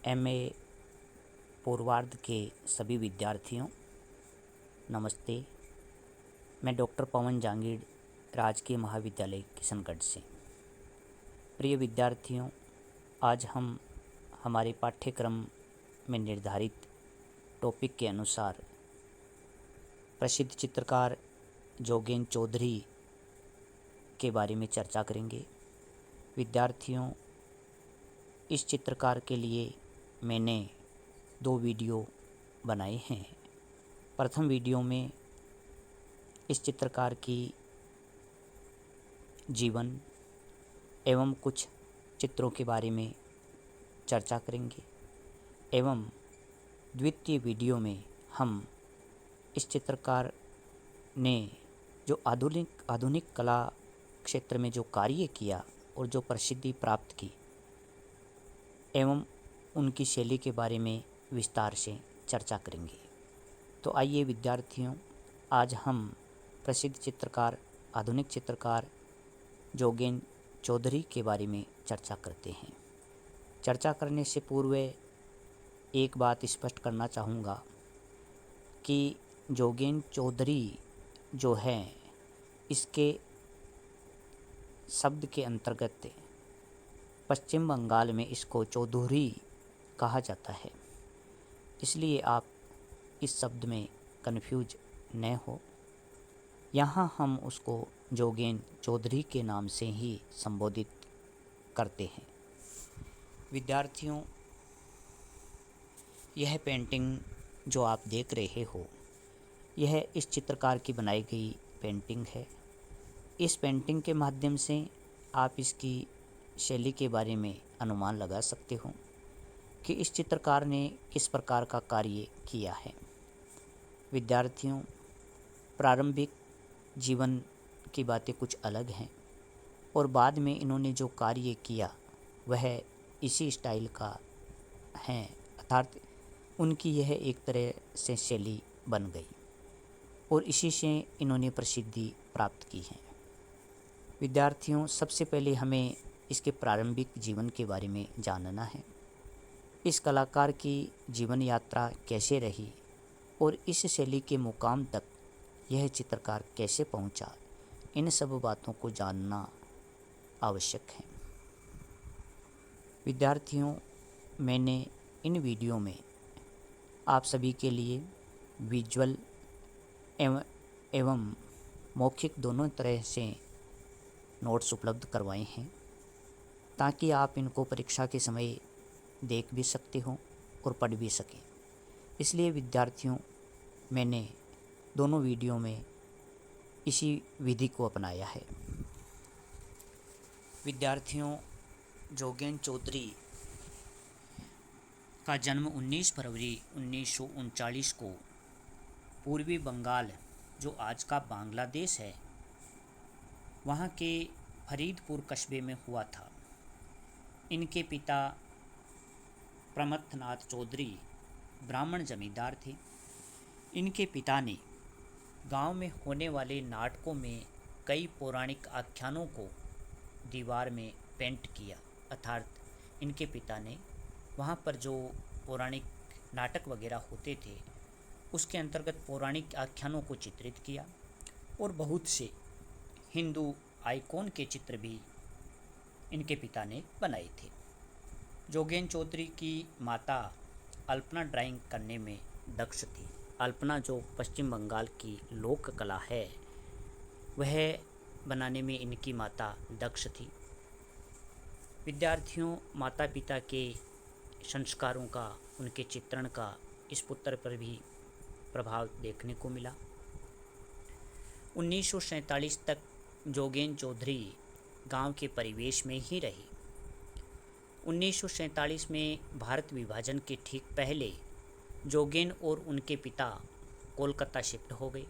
MA पूर्वार्ध के सभी विद्यार्थियों, नमस्ते। मैं डॉक्टर पवन जांगीड़, राजकीय महाविद्यालय किशनगढ़ से। प्रिय विद्यार्थियों, आज हम हमारे पाठ्यक्रम में निर्धारित टॉपिक के अनुसार प्रसिद्ध चित्रकार जोगेन चौधरी के बारे में चर्चा करेंगे। विद्यार्थियों, इस चित्रकार के लिए मैंने 2 वीडियो बनाए हैं। प्रथम वीडियो में इस चित्रकार की जीवन एवं कुछ चित्रों के बारे में चर्चा करेंगे एवं द्वितीय वीडियो में हम इस चित्रकार ने जो आधुनिक कला क्षेत्र में जो कार्य किया और जो प्रसिद्धि प्राप्त की एवं उनकी शैली के बारे में विस्तार से चर्चा करेंगे। तो आइए विद्यार्थियों, आज हम प्रसिद्ध चित्रकार, आधुनिक चित्रकार जोगेन चौधरी के बारे में चर्चा करते हैं। चर्चा करने से पूर्व एक बात स्पष्ट करना चाहूँगा कि जोगेन चौधरी जो है, इसके शब्द के अंतर्गत पश्चिम बंगाल में इसको चौधरी कहा जाता है, इसलिए आप इस शब्द में कन्फ्यूज न हो। यहाँ हम उसको जोगेन चौधरी के नाम से ही संबोधित करते हैं। विद्यार्थियों, यह पेंटिंग जो आप देख रहे हो, यह इस चित्रकार की बनाई गई पेंटिंग है। इस पेंटिंग के माध्यम से आप इसकी शैली के बारे में अनुमान लगा सकते हो कि इस चित्रकार ने किस प्रकार का कार्य किया है। विद्यार्थियों, प्रारंभिक जीवन की बातें कुछ अलग हैं और बाद में इन्होंने जो कार्य किया वह इसी स्टाइल का है, अर्थात उनकी यह एक तरह से शैली बन गई और इसी से इन्होंने प्रसिद्धि प्राप्त की है। विद्यार्थियों, सबसे पहले हमें इसके प्रारंभिक जीवन के बारे में जानना है। इस कलाकार की जीवन यात्रा कैसे रही और इस शैली के मुकाम तक यह चित्रकार कैसे पहुंचा, इन सब बातों को जानना आवश्यक है। विद्यार्थियों, मैंने इन वीडियो में आप सभी के लिए विजुअल एवं मौखिक दोनों तरह से नोट्स उपलब्ध करवाए हैं ताकि आप इनको परीक्षा के समय देख भी सकते हो और पढ़ भी सकें। इसलिए विद्यार्थियों, मैंने दोनों वीडियो में इसी विधि को अपनाया है। विद्यार्थियों, जोगेन चौधरी का जन्म 19 फरवरी 1939 को पूर्वी बंगाल, जो आज का बांग्लादेश है, वहाँ के फरीदपुर कस्बे में हुआ था। इनके पिता प्रमथनाथ चौधरी ब्राह्मण जमींदार थे। इनके पिता ने गांव में होने वाले नाटकों में कई पौराणिक आख्यानों को दीवार में पेंट किया, अर्थात इनके पिता ने वहाँ पर जो पौराणिक नाटक वगैरह होते थे उसके अंतर्गत पौराणिक आख्यानों को चित्रित किया और बहुत से हिंदू आइकॉन के चित्र भी इनके पिता ने बनाए थे। जोगेन चौधरी की माता अल्पना ड्राइंग करने में दक्ष थी। अल्पना जो पश्चिम बंगाल की लोक कला है, वह बनाने में इनकी माता दक्ष थी। विद्यार्थियों, माता पिता के संस्कारों का, उनके चित्रण का इस पुत्र पर भी प्रभाव देखने को मिला। 1947 तक जोगेन चौधरी गांव के परिवेश में ही रही। 1947 में भारत विभाजन के ठीक पहले जोगेन और उनके पिता कोलकाता शिफ्ट हो गए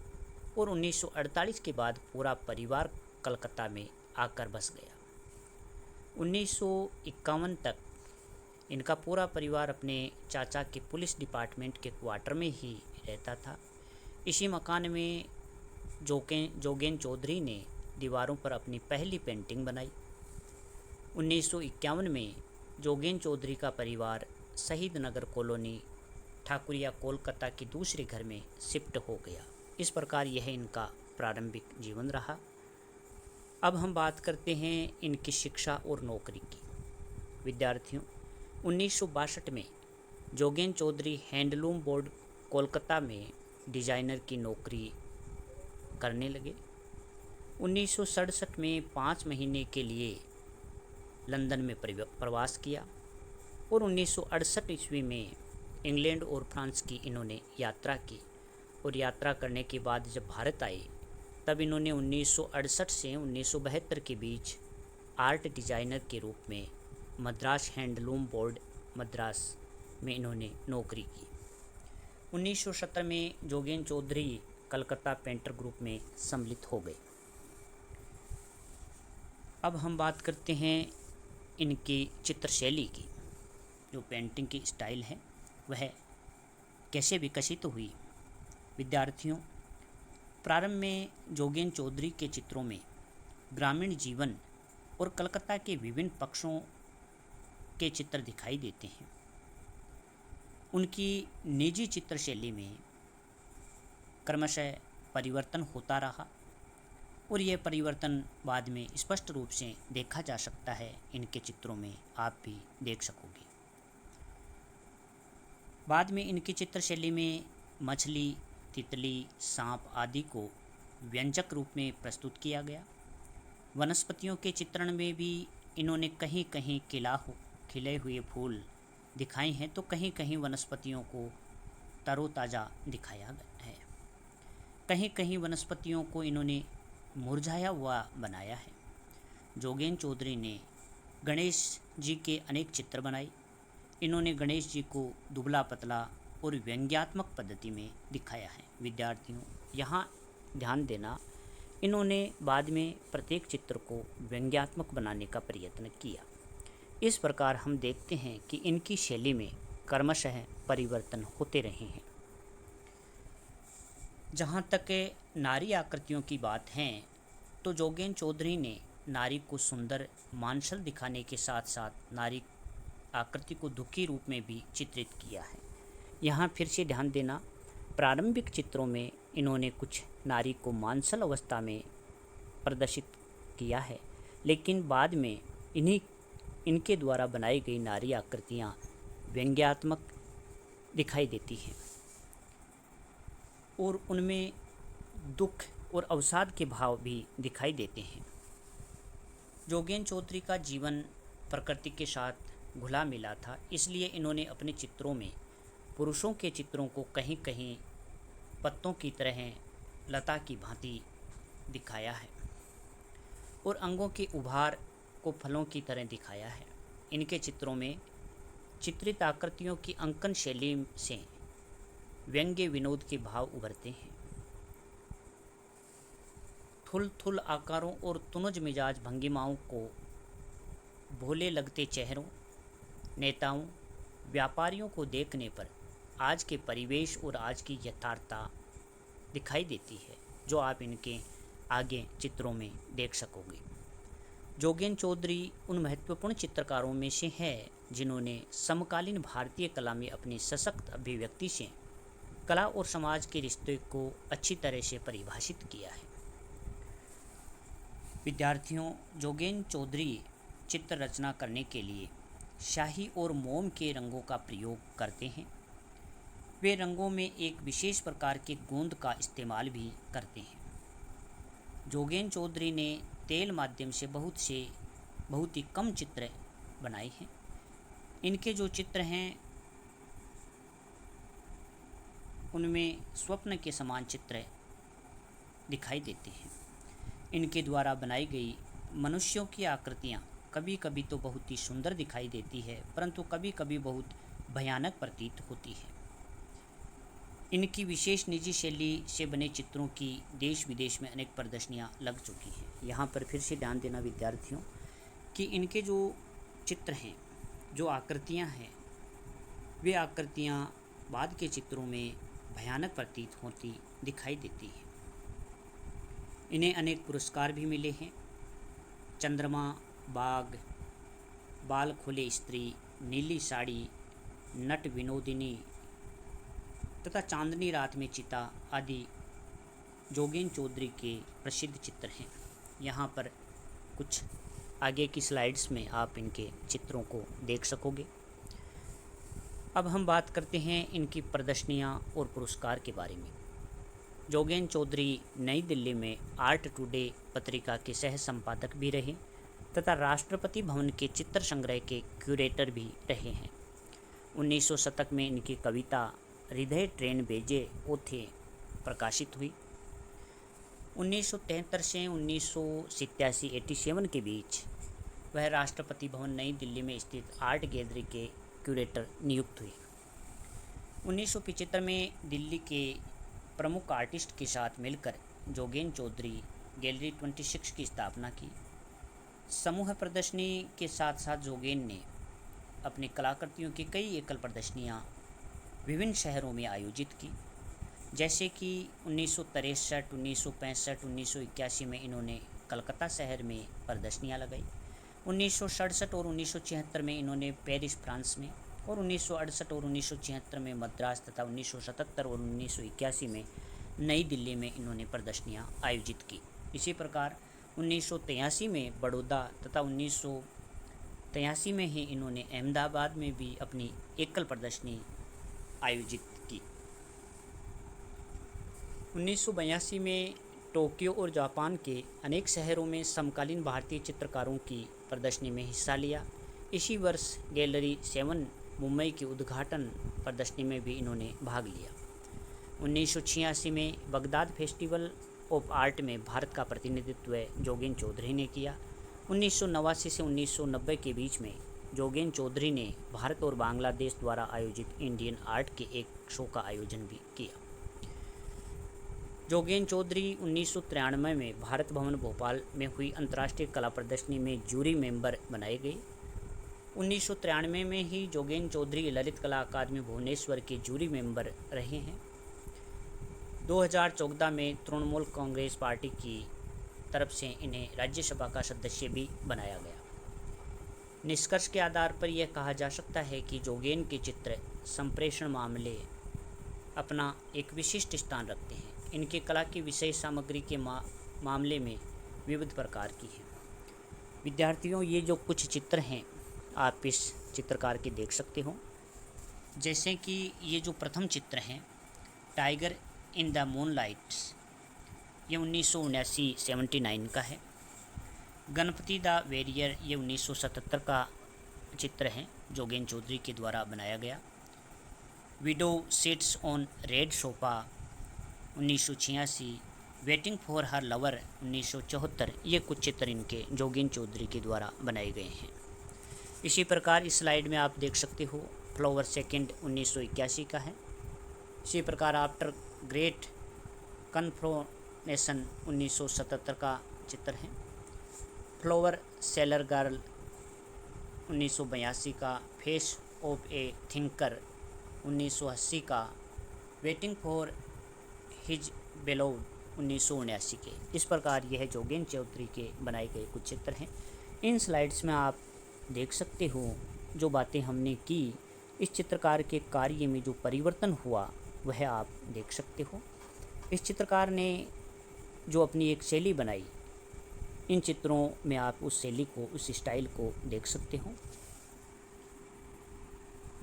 और 1948 के बाद पूरा परिवार कलकत्ता में आकर बस गया। 1951 तक इनका पूरा परिवार अपने चाचा के पुलिस डिपार्टमेंट के क्वार्टर में ही रहता था। इसी मकान में जोगेन चौधरी ने दीवारों पर अपनी पहली पेंटिंग बनाई। 1951 में जोगेन चौधरी का परिवार शहीद नगर कॉलोनी ठाकुरिया कोलकाता के दूसरे घर में शिफ्ट हो गया। इस प्रकार यह इनका प्रारंभिक जीवन रहा। अब हम बात करते हैं इनकी शिक्षा और नौकरी की। विद्यार्थियों, 1962 में जोगेन चौधरी हैंडलूम बोर्ड कोलकाता में डिजाइनर की नौकरी करने लगे। 1967 में 5 महीने के लिए लंदन में प्रवास किया और 1968 ईस्वी में इंग्लैंड और फ्रांस की इन्होंने यात्रा की और यात्रा करने के बाद जब भारत आए तब इन्होंने 1968 से 1972 के बीच आर्ट डिजाइनर के रूप में मद्रास हैंडलूम बोर्ड मद्रास में इन्होंने नौकरी की। 1917 में जोगेन चौधरी कलकत्ता पेंटर ग्रुप में सम्मिलित हो गए। अब हम बात करते हैं इनकी चित्रशैली की। जो पेंटिंग की स्टाइल है वह कैसे विकसित हुई। विद्यार्थियों, प्रारंभ में जोगेन चौधरी के चित्रों में ग्रामीण जीवन और कलकत्ता के विभिन्न पक्षों के चित्र दिखाई देते हैं। उनकी निजी चित्रशैली में क्रमशः परिवर्तन होता रहा और यह परिवर्तन बाद में स्पष्ट रूप से देखा जा सकता है। इनके चित्रों में आप भी देख सकोगे। बाद में इनकी चित्रशैली में मछली, तितली, सांप आदि को व्यंजक रूप में प्रस्तुत किया गया। वनस्पतियों के चित्रण में भी इन्होंने कहीं कहीं खिले हुए फूल दिखाए हैं तो कहीं कहीं वनस्पतियों को तरोताज़ा दिखाया है। कहीं कहीं वनस्पतियों को इन्होंने मुरझाया हुआ बनाया है। जोगेन चौधरी ने गणेश जी के अनेक चित्र बनाए। इन्होंने गणेश जी को दुबला पतला और व्यंग्यात्मक पद्धति में दिखाया है। विद्यार्थियों, यहाँ ध्यान देना, इन्होंने बाद में प्रत्येक चित्र को व्यंग्यात्मक बनाने का प्रयत्न किया। इस प्रकार हम देखते हैं कि इनकी शैली में क्रमशः परिवर्तन होते रहे हैं। जहाँ तक नारी आकृतियों की बात है तो जोगेन चौधरी ने नारी को सुंदर मांसल दिखाने के साथ साथ नारी आकृति को दुखी रूप में भी चित्रित किया है। यहाँ फिर से ध्यान देना, प्रारंभिक चित्रों में इन्होंने कुछ नारी को मांसल अवस्था में प्रदर्शित किया है, लेकिन बाद में इनके द्वारा बनाई गई नारी आकृतियाँ व्यंग्यात्मक दिखाई देती हैं और उनमें दुख और अवसाद के भाव भी दिखाई देते हैं। जोगेन चौधरी का जीवन प्रकृति के साथ घुला मिला था, इसलिए इन्होंने अपने चित्रों में पुरुषों के चित्रों को कहीं कहीं पत्तों की तरह लता की भांति दिखाया है और अंगों के उभार को फलों की तरह दिखाया है। इनके चित्रों में चित्रित आकृतियों की अंकन शैली से व्यंग्य विनोद के भाव उभरते हैं। थुल आकारों और तुनज मिजाज भंगिमाओं को भोले लगते चेहरों, नेताओं, व्यापारियों को देखने पर आज के परिवेश और आज की यथार्थता दिखाई देती है, जो आप इनके आगे चित्रों में देख सकोगे। जोगेन चौधरी उन महत्वपूर्ण चित्रकारों में से है जिन्होंने समकालीन भारतीय कला में अपनी सशक्त अभिव्यक्ति से कला और समाज के रिश्ते को अच्छी तरह से परिभाषित किया है। विद्यार्थियों, जोगेन चौधरी चित्र रचना करने के लिए शाही और मोम के रंगों का प्रयोग करते हैं। वे रंगों में एक विशेष प्रकार के गोंद का इस्तेमाल भी करते हैं। जोगेन चौधरी ने तेल माध्यम से बहुत ही कम चित्र बनाए हैं। इनके जो चित्र हैं उनमें स्वप्न के समान चित्र दिखाई देते हैं। इनके द्वारा बनाई गई मनुष्यों की आकृतियाँ कभी कभी तो बहुत ही सुंदर दिखाई देती है, परंतु कभी कभी बहुत भयानक प्रतीत होती है। इनकी विशेष निजी शैली से बने चित्रों की देश विदेश में अनेक प्रदर्शनियाँ लग चुकी हैं। यहाँ पर फिर से ध्यान देना विद्यार्थियों कि इनके जो चित्र हैं, जो आकृतियाँ हैं, वे आकृतियाँ बाद के चित्रों में भयानक प्रतीत होती दिखाई देती हैं। इन्हें अनेक पुरस्कार भी मिले हैं। चंद्रमा, बाघ, बाल खुले स्त्री, नीली साड़ी, नट विनोदिनी तथा चांदनी रात में चिता आदि जोगेन चौधरी के प्रसिद्ध चित्र हैं। यहाँ पर कुछ आगे की स्लाइड्स में आप इनके चित्रों को देख सकोगे। अब हम बात करते हैं इनकी प्रदर्शनियाँ और पुरस्कार के बारे में। जोगेन चौधरी नई दिल्ली में आर्ट टुडे पत्रिका के सह संपादक भी रहे तथा राष्ट्रपति भवन के चित्र संग्रह के क्यूरेटर भी रहे हैं। 1900 शतक में इनकी कविता हृदय ट्रेन बेजे ओथे प्रकाशित हुई। 1973 से 1987 के बीच वह राष्ट्रपति भवन नई दिल्ली में स्थित आर्ट गैलरी के क्यूरेटर नियुक्त हुए। 1975 में दिल्ली के प्रमुख आर्टिस्ट के साथ मिलकर जोगेन चौधरी गैलरी 26 की स्थापना की। समूह प्रदर्शनी के साथ साथ जोगेन ने अपनी कलाकृतियों की कई एकल प्रदर्शनियाँ विभिन्न शहरों में आयोजित की, जैसे कि 1963, 1965, 1981 में इन्होंने कलकत्ता शहर में प्रदर्शनियाँ लगाई। 1967 और 1976 में इन्होंने पेरिस फ्रांस में, और 1968 और 1976 में मद्रास तथा 1977 और 1981 में नई दिल्ली में इन्होंने प्रदर्शनियाँ आयोजित की। इसी प्रकार 1983 में बड़ौदा तथा 1983 में ही इन्होंने अहमदाबाद में भी अपनी एकल प्रदर्शनी आयोजित की। 1982 में टोक्यो और जापान के अनेक शहरों में समकालीन भारतीय चित्रकारों की प्रदर्शनी में हिस्सा लिया। इसी वर्ष गैलरी 7 मुंबई की उद्घाटन प्रदर्शनी में भी इन्होंने भाग लिया। 1986 में बगदाद फेस्टिवल ऑफ आर्ट में भारत का प्रतिनिधित्व जोगेन चौधरी ने किया। 1989 से 1990 के बीच में जोगेन चौधरी ने भारत और बांग्लादेश द्वारा आयोजित इंडियन आर्ट के एक शो का आयोजन भी किया। जोगेन चौधरी 1993 में भारत भवन भोपाल में हुई अंतर्राष्ट्रीय कला प्रदर्शनी में जूरी मेंबर बनाए गए। 1993 में ही जोगेन चौधरी ललित कला अकादमी भुवनेश्वर के जूरी मेंबर रहे हैं। 2014 में तृणमूल कांग्रेस पार्टी की तरफ से इन्हें राज्यसभा का सदस्य भी बनाया गया। निष्कर्ष के आधार पर यह कहा जा सकता है कि जोगेन के चित्र संप्रेषण मामले अपना एक विशिष्ट स्थान रखते हैं। इनके कला की विषय सामग्री के मामले में विविध प्रकार की है। विद्यार्थियों, ये जो कुछ चित्र हैं आप इस चित्रकार के देख सकते हो। जैसे कि ये जो प्रथम चित्र हैं टाइगर इन द मूनलाइट्स, ये 1979 का है। गणपति द वेरियर, ये 1977 का चित्र है, जोगेन चौधरी के द्वारा बनाया गया। Window sits on red sofa 1986, waiting for her lover 1974, ये कुछ चित्र इनके जोगेन चौधरी के द्वारा बनाए गए हैं। इसी प्रकार इस स्लाइड में आप देख सकते हो फ्लावर सेकंड 1981 का है। इसी प्रकार आफ्टर ग्रेट कन्फ्रोनेशन 1977 का चित्र है। फ्लावर सेलर गर्ल 1982 का, फेस ऑफ ए थिंकर 1980 का, वेटिंग फॉर हिज बेलोव 1979 के। इस प्रकार यह जोगेन चौधरी के बनाए गए कुछ चित्र हैं। इन स्लाइड्स में आप देख सकते हो जो बातें हमने की, इस चित्रकार के कार्य में जो परिवर्तन हुआ वह आप देख सकते हो। इस चित्रकार ने जो अपनी एक शैली बनाई, इन चित्रों में आप उस शैली को, उस स्टाइल को देख सकते हो।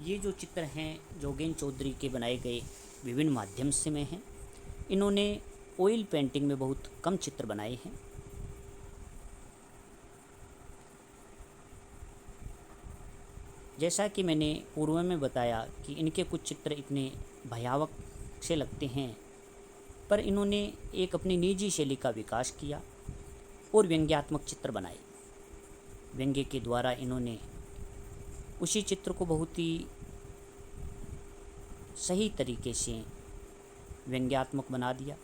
ये जो चित्र हैं जोगेन चौधरी के बनाए गए विभिन्न माध्यम से में हैं। इन्होंने ऑयल पेंटिंग में बहुत कम चित्र बनाए हैं। जैसा कि मैंने पूर्व में बताया कि इनके कुछ चित्र इतने भयावह से लगते हैं, पर इन्होंने एक अपनी निजी शैली का विकास किया और व्यंग्यात्मक चित्र बनाए। व्यंग्य के द्वारा इन्होंने उसी चित्र को बहुत ही सही तरीके से व्यंग्यात्मक बना दिया।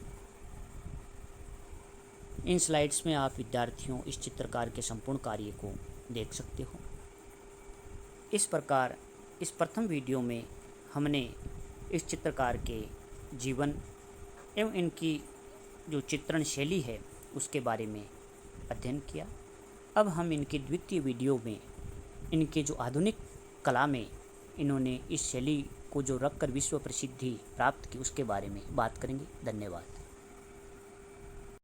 इन स्लाइड्स में आप विद्यार्थियों इस चित्रकार के संपूर्ण कार्य को देख सकते हो। इस प्रकार इस प्रथम वीडियो में हमने इस चित्रकार के जीवन एवं इनकी जो चित्रण शैली है उसके बारे में अध्ययन किया। अब हम इनके द्वितीय वीडियो में इनके जो आधुनिक कला में इन्होंने इस शैली को जो रखकर विश्व प्रसिद्धि प्राप्त की उसके बारे में बात करेंगे। धन्यवाद।